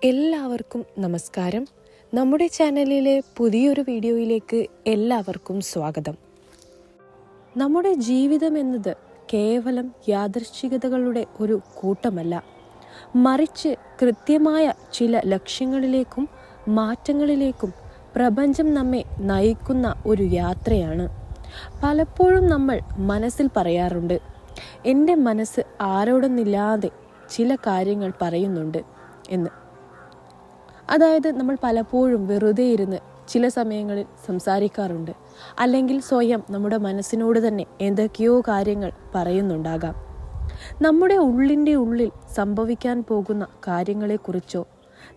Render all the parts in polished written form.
എല്ലാവർക്കും നമസ്കാരം. നമ്മുടെ ചാനലിലെ പുതിയൊരു വീഡിയോയിലേക്ക് എല്ലാവർക്കും സ്വാഗതം. നമ്മുടെ ജീവിതം എന്നത് കേവലം യാദൃശ്ചികതകളുടെ ഒരു കൂട്ടമല്ല, മറിച്ച് കൃത്യമായ ചില ലക്ഷ്യങ്ങളിലേക്കും മാറ്റങ്ങളിലേക്കും പ്രപഞ്ചം നമ്മെ നയിക്കുന്ന ഒരു യാത്രയാണ്. പലപ്പോഴും നമ്മൾ മനസ്സിൽ പറയാറുണ്ട്, എൻ്റെ മനസ്സ് ആരോടൊന്നില്ലാതെ ചില കാര്യങ്ങൾ പറയുന്നുണ്ട് എന്ന്. അതായത് നമ്മൾ പലപ്പോഴും വെറുതെ ഇരുന്ന് ചില സമയങ്ങളിൽ സംസാരിക്കാറുണ്ട്, അല്ലെങ്കിൽ സ്വയം നമ്മുടെ മനസ്സിനോട് തന്നെ എന്തൊക്കെയോ കാര്യങ്ങൾ പറയുന്നുണ്ടാകാം. നമ്മുടെ ഉള്ളിൻ്റെ ഉള്ളിൽ സംഭവിക്കാൻ പോകുന്ന കാര്യങ്ങളെക്കുറിച്ചോ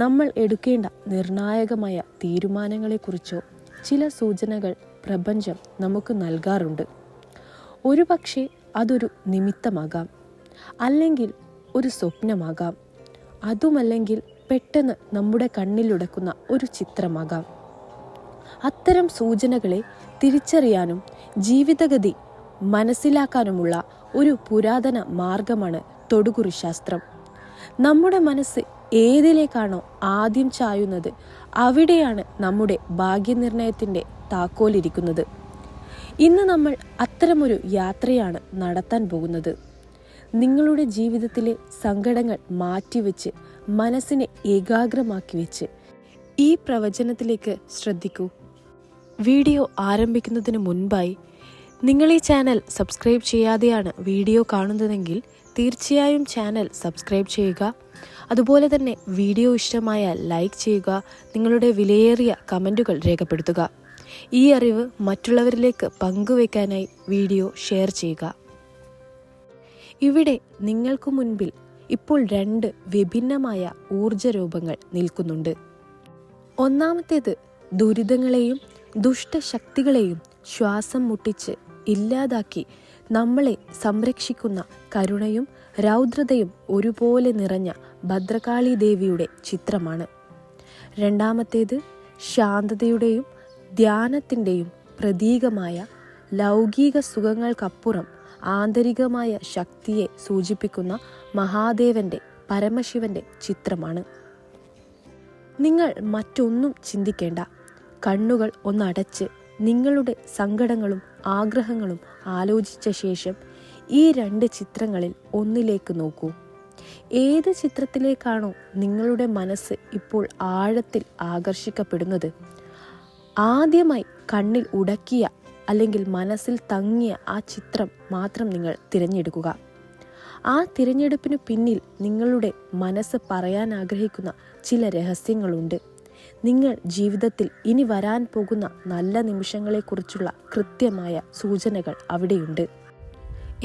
നമ്മൾ എടുക്കേണ്ട നിർണായകമായ തീരുമാനങ്ങളെക്കുറിച്ചോ ചില സൂചനകൾ പ്രപഞ്ചം നമുക്ക് നൽകാറുണ്ട്. ഒരു പക്ഷേ അതൊരു നിമിത്തമാകാം, അല്ലെങ്കിൽ ഒരു സ്വപ്നമാകാം, അതുമല്ലെങ്കിൽ പെട്ടെന്ന് നമ്മുടെ കണ്ണിലുടക്കുന്ന ഒരു ചിത്രമാകാം. അത്തരം സൂചനകളെ തിരിച്ചറിയാനും ജീവിതഗതി മനസ്സിലാക്കാനുമുള്ള ഒരു പുരാതന മാർഗമാണ് തൊടുകുറി ശാസ്ത്രം. നമ്മുടെ മനസ്സ് ഏതിലേക്കാണോ ആദ്യം ചായുന്നത്, അവിടെയാണ് നമ്മുടെ ഭാഗ്യനിർണയത്തിൻ്റെ താക്കോലിരിക്കുന്നത്. ഇന്ന് നമ്മൾ അത്തരമൊരു യാത്രയാണ് നടത്താൻ പോകുന്നത്. നിങ്ങളുടെ ജീവിതത്തിലെ സങ്കടങ്ങൾ മാറ്റിവെച്ച് മനസ്സിനെ ഏകാഗ്രമാക്കി വെച്ച് ഈ പ്രവചനത്തിലേക്ക് ശ്രദ്ധിക്കൂ. വീഡിയോ ആരംഭിക്കുന്നതിന് മുൻപായി നിങ്ങൾ ഈ ചാനൽ സബ്സ്ക്രൈബ് ചെയ്യാതെയാണ് വീഡിയോ കാണുന്നതെങ്കിൽ തീർച്ചയായും ചാനൽ സബ്സ്ക്രൈബ് ചെയ്യുക. അതുപോലെ തന്നെ വീഡിയോ ഇഷ്ടമായാൽ ലൈക്ക് ചെയ്യുക, നിങ്ങളുടെ വിലയേറിയ കമൻറ്റുകൾ രേഖപ്പെടുത്തുക. ഈ അറിവ് മറ്റുള്ളവരിലേക്ക് പങ്കുവയ്ക്കാനായി വീഡിയോ ഷെയർ ചെയ്യുക. ഇവിടെ നിങ്ങൾക്ക് മുൻപിൽ ഇപ്പോൾ 2 വിഭിന്നമായ ഊർജരൂപങ്ങൾ നിൽക്കുന്നുണ്ട്. ഒന്നാമത്തേത് ദുരിതങ്ങളെയും ദുഷ്ടശക്തികളെയും ശ്വാസം മുട്ടിച്ച് ഇല്ലാതാക്കി നമ്മളെ സംരക്ഷിക്കുന്ന കരുണയും രൗദ്രതയും ഒരുപോലെ നിറഞ്ഞ ഭദ്രകാളി ദേവിയുടെ ചിത്രമാണ്. രണ്ടാമത്തേത് ശാന്തതയുടെയും ധ്യാനത്തിൻ്റെയും പ്രതീകമായ ലൗകിക സുഖങ്ങൾക്കപ്പുറം ആന്തരികമായ ശക്തിയെ സൂചിപ്പിക്കുന്ന മഹാദേവന്റെ പരമശിവന്റെ ചിത്രമാണ്. നിങ്ങൾ മറ്റൊന്നും ചിന്തിക്കേണ്ട, കണ്ണുകൾ ഒന്നടച്ച് നിങ്ങളുടെ സങ്കടങ്ങളും ആഗ്രഹങ്ങളും ആലോചിച്ച ശേഷം ഈ 2 ചിത്രങ്ങളിൽ ഒന്നിലേക്ക് നോക്കൂ. ഏത് ചിത്രത്തിലേക്കാണോ നിങ്ങളുടെ മനസ്സ് ഇപ്പോൾ ആഴത്തിൽ ആകർഷിക്കപ്പെടുന്നത്, ആദ്യമായി കണ്ണിൽ ഉടക്കിയ അല്ലെങ്കിൽ മനസ്സിൽ തങ്ങിയ ആ ചിത്രം മാത്രം നിങ്ങൾ തിരഞ്ഞെടുക്കുക. ആ തിരഞ്ഞെടുപ്പിന് പിന്നിൽ നിങ്ങളുടെ മനസ്സ് പറയാൻ ആഗ്രഹിക്കുന്ന ചില രഹസ്യങ്ങളുണ്ട്. നിങ്ങൾ ജീവിതത്തിൽ ഇനി വരാൻ പോകുന്ന നല്ല നിമിഷങ്ങളെക്കുറിച്ചുള്ള കൃത്യമായ സൂചനകൾ അവിടെയുണ്ട്.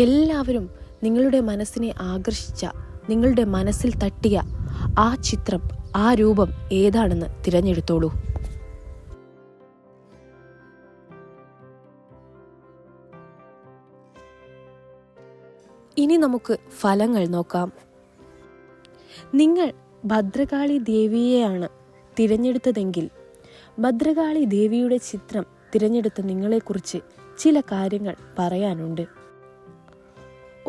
എല്ലാവരും നിങ്ങളുടെ മനസ്സിനെ ആകർഷിച്ച, നിങ്ങളുടെ മനസ്സിൽ തട്ടിയ ആ ചിത്രം, ആ രൂപം ഏതാണെന്ന് തിരഞ്ഞെടുത്തോളൂ. ഇനി നമുക്ക് ഫലങ്ങൾ നോക്കാം. നിങ്ങൾ ഭദ്രകാളി ദേവിയെയാണ് തിരഞ്ഞെടുത്തതെങ്കിൽ ഭദ്രകാളി ദേവിയുടെ ചിത്രം തിരഞ്ഞെടുത്ത നിങ്ങളെക്കുറിച്ച് ചില കാര്യങ്ങൾ പറയാനുണ്ട്.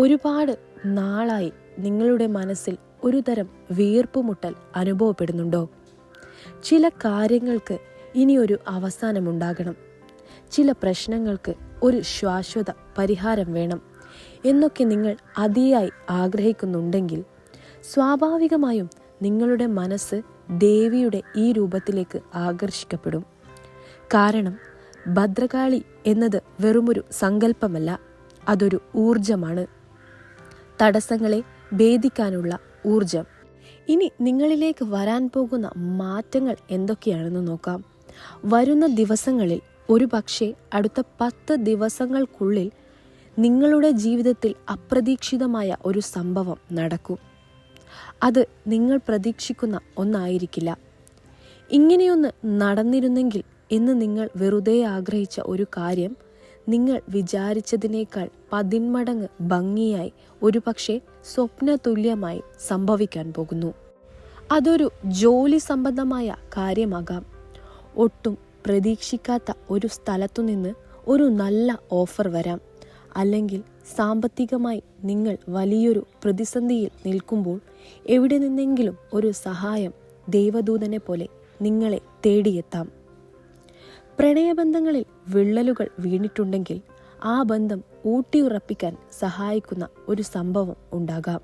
ഒരുപാട് നാളായി നിങ്ങളുടെ മനസ്സിൽ ഒരു തരം വീർപ്പുമുട്ടൽ അനുഭവപ്പെടുന്നുണ്ടോ? ചില കാര്യങ്ങൾക്ക് ഇനിയൊരു അവസാനമുണ്ടാകണം, ചില പ്രശ്നങ്ങൾക്ക് ഒരു ശാശ്വത പരിഹാരം വേണം എന്നൊക്കെ നിങ്ങൾ അതിയായി ആഗ്രഹിക്കുന്നുണ്ടെങ്കിൽ സ്വാഭാവികമായും നിങ്ങളുടെ മനസ്സ് ദേവിയുടെ ഈ രൂപത്തിലേക്ക് ആകർഷിക്കപ്പെടും. കാരണം ഭദ്രകാളി എന്നത് വെറുമൊരു സങ്കല്പമല്ല, അതൊരു ഊർജമാണ്, തടസ്സങ്ങളെ ഭേദിക്കാനുള്ള ഊർജം. ഇനി നിങ്ങളിലേക്ക് വരാൻ പോകുന്ന മാറ്റങ്ങൾ എന്തൊക്കെയാണെന്ന് നോക്കാം. വരുന്ന ദിവസങ്ങളിൽ, ഒരു പക്ഷേ അടുത്ത 10 ദിവസങ്ങൾക്കുള്ളിൽ നിങ്ങളുടെ ജീവിതത്തിൽ അപ്രതീക്ഷിതമായ ഒരു സംഭവം നടക്കും. അത് നിങ്ങൾ പ്രതീക്ഷിക്കുന്ന ഒന്നായിരിക്കില്ല. ഇങ്ങനെയൊന്ന് നടന്നിരുന്നെങ്കിൽ എന്ന് നിങ്ങൾ വെറുതെ ആഗ്രഹിച്ച ഒരു കാര്യം നിങ്ങൾ വിചാരിച്ചതിനേക്കാൾ 10 മടങ്ങ് ഭംഗിയായി, ഒരുപക്ഷെ സ്വപ്നതുല്യമായി സംഭവിക്കാൻ പോകുന്നു. അതൊരു ജോലി സംബന്ധമായ കാര്യമാകാം. ഒട്ടും പ്രതീക്ഷിക്കാത്ത ഒരു സ്ഥലത്തുനിന്ന് ഒരു നല്ല ഓഫർ വരാം. അല്ലെങ്കിൽ സാമ്പത്തികമായി നിങ്ങൾ വലിയൊരു പ്രതിസന്ധിയിൽ നിൽക്കുമ്പോൾ എവിടെ നിന്നെങ്കിലും ഒരു സഹായം ദൈവദൂതനെ പോലെ നിങ്ങളെ തേടിയെത്താം. പ്രണയബന്ധങ്ങളിൽ വിള്ളലുകൾ വീണിട്ടുണ്ടെങ്കിൽ ആ ബന്ധം ഊട്ടിയുറപ്പിക്കാൻ സഹായിക്കുന്ന ഒരു സംഭവം ഉണ്ടാകാം.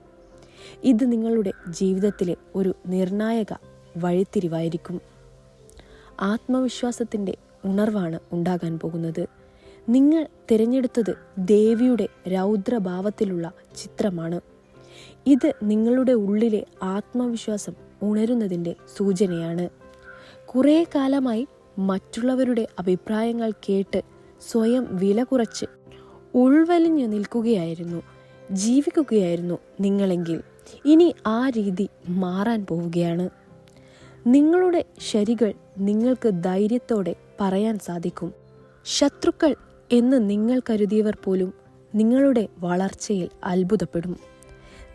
ഇത് നിങ്ങളുടെ ജീവിതത്തിലെ ഒരു നിർണായക വഴിത്തിരിവായിരിക്കും. ആത്മവിശ്വാസത്തിൻ്റെ ഉണർവാണ് ഉണ്ടാകാൻ പോകുന്നത്. നിങ്ങൾ തിരഞ്ഞെടുത്തത് ദേവിയുടെ രൗദ്രഭാവത്തിലുള്ള ചിത്രമാണ്. ഇത് നിങ്ങളുടെ ഉള്ളിലെ ആത്മവിശ്വാസം ഉണരുന്നതിൻ്റെ സൂചനയാണ്. കുറേ കാലമായി മറ്റുള്ളവരുടെ അഭിപ്രായങ്ങൾ കേട്ട് സ്വയം വില കുറച്ച് ഉൾവലിഞ്ഞു നിൽക്കുകയായിരുന്നു, ജീവിക്കുകയായിരുന്നു നിങ്ങളെങ്കിൽ ഇനി ആ രീതി മാറാൻ പോവുകയാണ്. നിങ്ങളുടെ ശരികൾ നിങ്ങൾക്ക് ധൈര്യത്തോടെ പറയാൻ സാധിക്കും. ശത്രുക്കൾ എന്ന് നിങ്ങൾ കരുതിയവർ പോലും നിങ്ങളുടെ വളർച്ചയിൽ അത്ഭുതപ്പെടും.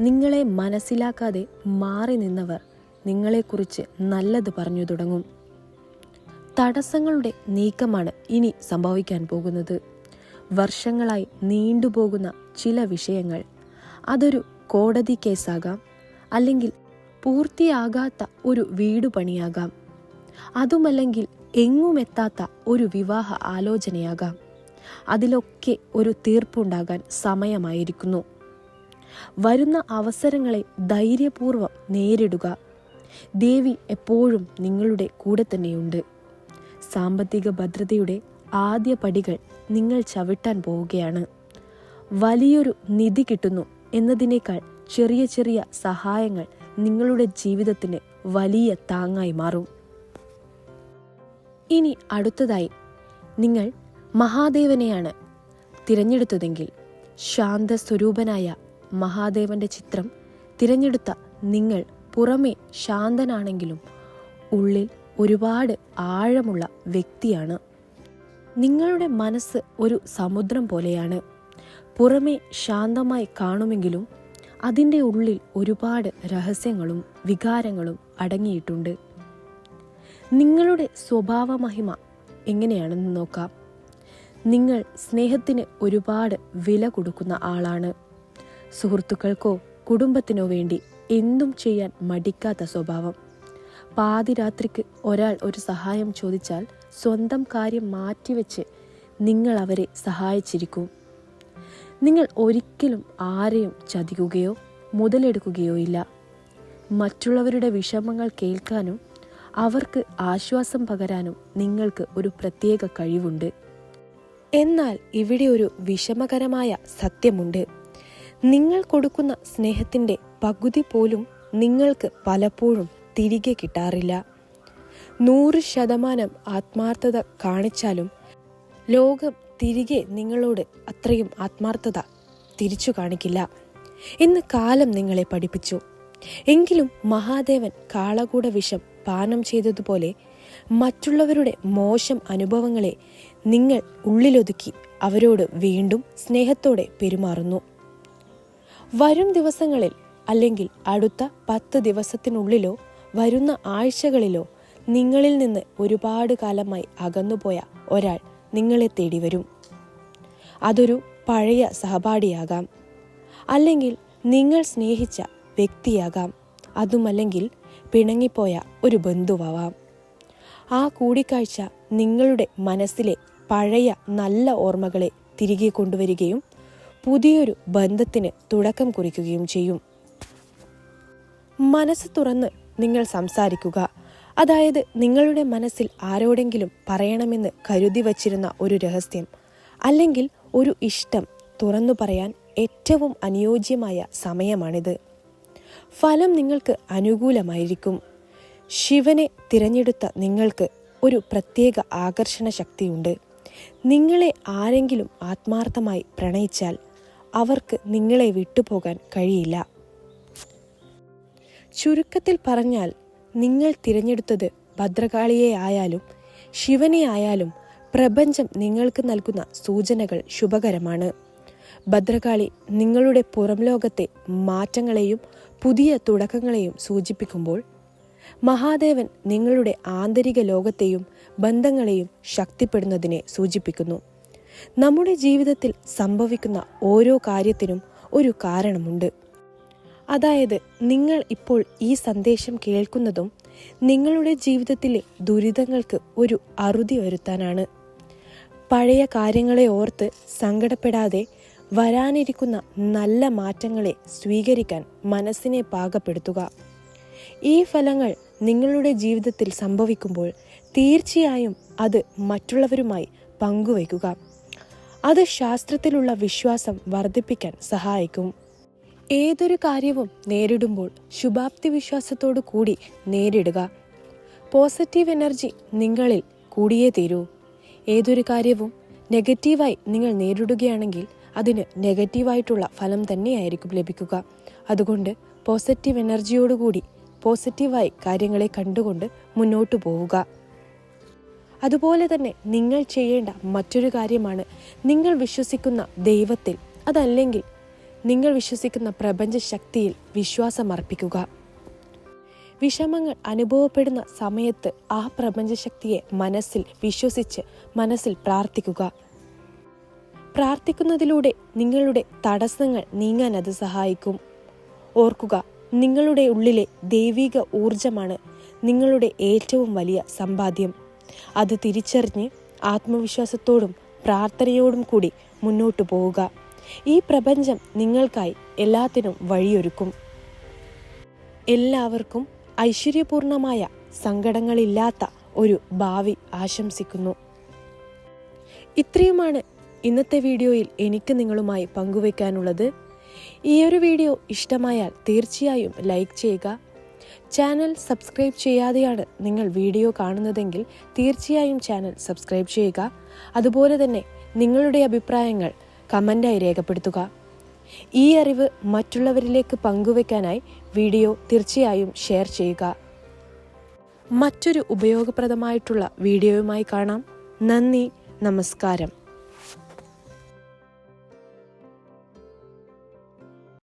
നിങ്ങളെ മനസ്സിലാക്കാതെ മാറി നിന്നവർ നിങ്ങളെക്കുറിച്ച് നല്ലത് പറഞ്ഞു തുടങ്ങും. തടസ്സങ്ങളുടെ നീക്കമാണ് ഇനി സംഭവിക്കാൻ പോകുന്നത്. വർഷങ്ങളായി നീണ്ടുപോകുന്ന ചില വിഷയങ്ങൾ, അതൊരു കോടതി കേസാകാം, അല്ലെങ്കിൽ പൂർത്തിയാകാത്ത ഒരു വീട് പണിയാകാം, അതുമല്ലെങ്കിൽ എങ്ങുമെത്താത്ത ഒരു വിവാഹ ആലോചനയാകാം. അതിലൊക്കെ ഒരു തീർപ്പുണ്ടാകാൻ സമയമായിരിക്കുന്നു. വരുന്ന അവസരങ്ങളെ ധൈര്യപൂർവ്വം നേരിടുക. ദേവി എപ്പോഴും നിങ്ങളുടെ കൂടെ തന്നെയുണ്ട്. സാമ്പത്തിക ഭദ്രതയുടെ ആദ്യ പടികൾ നിങ്ങൾ ചവിട്ടാൻ പോവുകയാണ്. വലിയൊരു നിധി കിട്ടുന്നു എന്നതിനേക്കാൾ ചെറിയ ചെറിയ സഹായങ്ങൾ നിങ്ങളുടെ ജീവിതത്തിന് വലിയ താങ്ങായി മാറും. ഇനി അടുത്തതായി നിങ്ങൾ മഹാദേവനെയാണ് തിരഞ്ഞെടുത്തതെങ്കിൽ ശാന്തസ്വരൂപനായ മഹാദേവന്റെ ചിത്രം തിരഞ്ഞെടുത്ത നിങ്ങൾ പുറമേ ശാന്തനാണെങ്കിലും ഉള്ളിൽ ഒരുപാട് ആഴമുള്ള വ്യക്തിയാണ്. നിങ്ങളുടെ മനസ്സ് ഒരു സമുദ്രം പോലെയാണ്. പുറമേ ശാന്തമായി കാണുമെങ്കിലും അതിൻ്റെ ഉള്ളിൽ ഒരുപാട് രഹസ്യങ്ങളും വികാരങ്ങളും അടങ്ങിയിട്ടുണ്ട്. നിങ്ങളുടെ സ്വഭാവ മഹിമ എങ്ങനെയാണെന്ന് നോക്കാം. നിങ്ങൾ സ്നേഹത്തിന് ഒരുപാട് വില കൊടുക്കുന്ന ആളാണ്. സുഹൃത്തുക്കൾക്കോ കുടുംബത്തിനോ വേണ്ടി എന്തും ചെയ്യാൻ മടിക്കാത്ത സ്വഭാവം. പാതിരാത്രിക്ക് ഒരാൾ ഒരു സഹായം ചോദിച്ചാൽ സ്വന്തം കാര്യം മാറ്റിവെച്ച് നിങ്ങൾ അവരെ സഹായിച്ചിരിക്കും. നിങ്ങൾ ഒരിക്കലും ആരെയും ചതിക്കുകയോ മുതലെടുക്കുകയോ ഇല്ല. മറ്റുള്ളവരുടെ വിഷമങ്ങൾ കേൾക്കാനും അവർക്ക് ആശ്വാസം പകരാനും നിങ്ങൾക്ക് ഒരു പ്രത്യേക കഴിവുണ്ട്. എന്നാൽ ഇവിടെ ഒരു വിഷമകരമായ സത്യമുണ്ട്. നിങ്ങൾ കൊടുക്കുന്ന സ്നേഹത്തിൻ്റെ പകുതി പോലും നിങ്ങൾക്ക് പലപ്പോഴും തിരികെ കിട്ടാറില്ല. 100% ആത്മാർത്ഥത കാണിച്ചാലും ലോകം തിരികെ നിങ്ങളോട് അത്രയും ആത്മാർത്ഥത തിരിച്ചു കാണിക്കില്ല എന്ന് കാലം നിങ്ങളെ പഠിപ്പിച്ചു. എങ്കിലും മഹാദേവൻ കാളകൂട വിഷം പാനം ചെയ്തതുപോലെ മറ്റുള്ളവരുടെ മോശം അനുഭവങ്ങളെ നിങ്ങൾ ഉള്ളിലൊതുക്കി അവരോട് വീണ്ടും സ്നേഹത്തോടെ പെരുമാറുന്നു. വരും ദിവസങ്ങളിൽ അല്ലെങ്കിൽ അടുത്ത 10 ദിവസത്തിനുള്ളിലോ വരുന്ന ആഴ്ചകളിലോ നിങ്ങളിൽ നിന്ന് ഒരുപാട് കാലമായി അകന്നുപോയ ഒരാൾ നിങ്ങളെ തേടി വരും. അതൊരു പഴയ സഹപാഠിയാകാം, അല്ലെങ്കിൽ നിങ്ങൾ സ്നേഹിച്ച വ്യക്തിയാകാം, അതുമല്ലെങ്കിൽ പിണങ്ങിപ്പോയ ഒരു ബന്ധുവാവാം. ആ കൂടിക്കാഴ്ച നിങ്ങളുടെ മനസ്സിലെ പഴയ നല്ല ഓർമ്മകളെ തിരികെ കൊണ്ടുവരികയും പുതിയൊരു ബന്ധത്തിന് തുടക്കം കുറിക്കുകയും ചെയ്യും. മനസ്സ് തുറന്ന് നിങ്ങൾ സംസാരിക്കുക. അതായത് നിങ്ങളുടെ മനസ്സിൽ ആരോടെങ്കിലും പറയണമെന്ന് കരുതി വച്ചിരുന്ന ഒരു രഹസ്യം അല്ലെങ്കിൽ ഒരു ഇഷ്ടം തുറന്നു പറയാൻ ഏറ്റവും അനുയോജ്യമായ സമയമാണിത്. ഫലം നിങ്ങൾക്ക് അനുകൂലമായിരിക്കും. ശിവനെ തിരഞ്ഞെടുത്ത നിങ്ങൾക്ക് ഒരു പ്രത്യേക ആകർഷണ ശക്തിയുണ്ട്. നിങ്ങളെ ആരെങ്കിലും ആത്മാർത്ഥമായി പ്രണയിച്ചാൽ അവർക്ക് നിങ്ങളെ വിട്ടുപോകാൻ കഴിയില്ല. ചുരുക്കത്തിൽ പറഞ്ഞാൽ നിങ്ങൾ തിരഞ്ഞെടുത്തത് ഭദ്രകാളിയെ ആയാലും ശിവനെ ആയാലും പ്രപഞ്ചം നിങ്ങൾക്ക് നൽകുന്ന സൂചനകൾ ശുഭകരമാണ്. ഭദ്രകാളി നിങ്ങളുടെ പുറം ലോകത്തെ മാറ്റങ്ങളെയും പുതിയ തുടക്കങ്ങളെയും സൂചിപ്പിക്കുമ്പോൾ മഹാദേവൻ നിങ്ങളുടെ ആന്തരിക ലോകത്തെയും ബന്ധങ്ങളെയും ശക്തിപ്പെടുന്നതിനെ സൂചിപ്പിക്കുന്നു. നമ്മുടെ ജീവിതത്തിൽ സംഭവിക്കുന്ന ഓരോ കാര്യത്തിനും ഒരു കാരണമുണ്ട്. അതായത് നിങ്ങൾ ഇപ്പോൾ ഈ സന്ദേശം കേൾക്കുന്നതും നിങ്ങളുടെ ജീവിതത്തിലെ ദുരിതങ്ങൾക്ക് ഒരു അറുതി വരുത്താനാണ്. പഴയ കാര്യങ്ങളെ ഓർത്ത് സങ്കടപ്പെടാതെ വരാനിരിക്കുന്ന നല്ല മാറ്റങ്ങളെ സ്വീകരിക്കാൻ മനസ്സിനെ പാകപ്പെടുത്തുക. ഈ ഫലങ്ങൾ നിങ്ങളുടെ ജീവിതത്തിൽ സംഭവിക്കുമ്പോൾ തീർച്ചയായും അത് മറ്റുള്ളവരുമായി പങ്കുവയ്ക്കുക. അത് ശാസ്ത്രത്തിലുള്ള വിശ്വാസം വർദ്ധിപ്പിക്കാൻ സഹായിക്കും. ഏതൊരു കാര്യവും നേരിടുമ്പോൾ ശുഭാപ്തി വിശ്വാസത്തോടു കൂടി നേരിടുക. പോസിറ്റീവ് എനർജി നിങ്ങളിൽ കൂടിയേ തീരൂ. ഏതൊരു കാര്യവും നെഗറ്റീവായി നിങ്ങൾ നേരിടുകയാണെങ്കിൽ അതിന് നെഗറ്റീവായിട്ടുള്ള ഫലം തന്നെയായിരിക്കും ലഭിക്കുക. അതുകൊണ്ട് പോസിറ്റീവ് എനർജിയോടുകൂടി പോസിറ്റീവായി കാര്യങ്ങളെ കണ്ടുകൊണ്ട് മുന്നോട്ടു പോവുക. അതുപോലെ തന്നെ നിങ്ങൾ ചെയ്യേണ്ട മറ്റൊരു കാര്യമാണ് നിങ്ങൾ വിശ്വസിക്കുന്ന ദൈവത്തിൽ, അതല്ലെങ്കിൽ നിങ്ങൾ വിശ്വസിക്കുന്ന പ്രപഞ്ച ശക്തിയിൽ വിശ്വാസമർപ്പിക്കുക. വിഷമങ്ങൾ അനുഭവപ്പെടുന്ന സമയത്ത് ആ പ്രപഞ്ചശക്തിയെ മനസ്സിൽ വിശ്വസിച്ച് മനസ്സിൽ പ്രാർത്ഥിക്കുക. പ്രാർത്ഥിക്കുന്നതിലൂടെ നിങ്ങളുടെ തടസ്സങ്ങൾ നീങ്ങാൻ അത് സഹായിക്കും. ഓർക്കുക, നിങ്ങളുടെ ഉള്ളിലെ ദൈവിക ഊർജമാണ് നിങ്ങളുടെ ഏറ്റവും വലിയ സമ്പാദ്യം. അത് തിരിച്ചറിഞ്ഞ് ആത്മവിശ്വാസത്തോടും പ്രാർത്ഥനയോടും കൂടി മുന്നോട്ടു പോവുക. ഈ പ്രപഞ്ചം നിങ്ങൾക്കായി എല്ലാത്തിനും വഴിയൊരുക്കും. എല്ലാവർക്കും ഐശ്വര്യപൂർണമായ സങ്കടങ്ങളില്ലാത്ത ഒരു ഭാവി ആശംസിക്കുന്നു. ഇത്രയുമാണ് ഇന്നത്തെ വീഡിയോയിൽ എനിക്ക് നിങ്ങളുമായി പങ്കുവയ്ക്കാനുള്ളത്. ഈ ഒരു വീഡിയോ ഇഷ്ടമായാൽ തീർച്ചയായും ലൈക്ക് ചെയ്യുക. ചാനൽ സബ്സ്ക്രൈബ് ചെയ്യാതെയാണ് നിങ്ങൾ വീഡിയോ കാണുന്നതെങ്കിൽ തീർച്ചയായും ചാനൽ സബ്സ്ക്രൈബ് ചെയ്യുക. അതുപോലെ തന്നെ നിങ്ങളുടെ അഭിപ്രായങ്ങൾ കമൻ്റായി രേഖപ്പെടുത്തുക. ഈ അറിവ് മറ്റുള്ളവരിലേക്ക് പങ്കുവയ്ക്കാനായി വീഡിയോ തീർച്ചയായും ഷെയർ ചെയ്യുക. മറ്റൊരു ഉപയോഗപ്രദമായിട്ടുള്ള വീഡിയോയുമായി കാണാം. നന്ദി, നമസ്കാരം.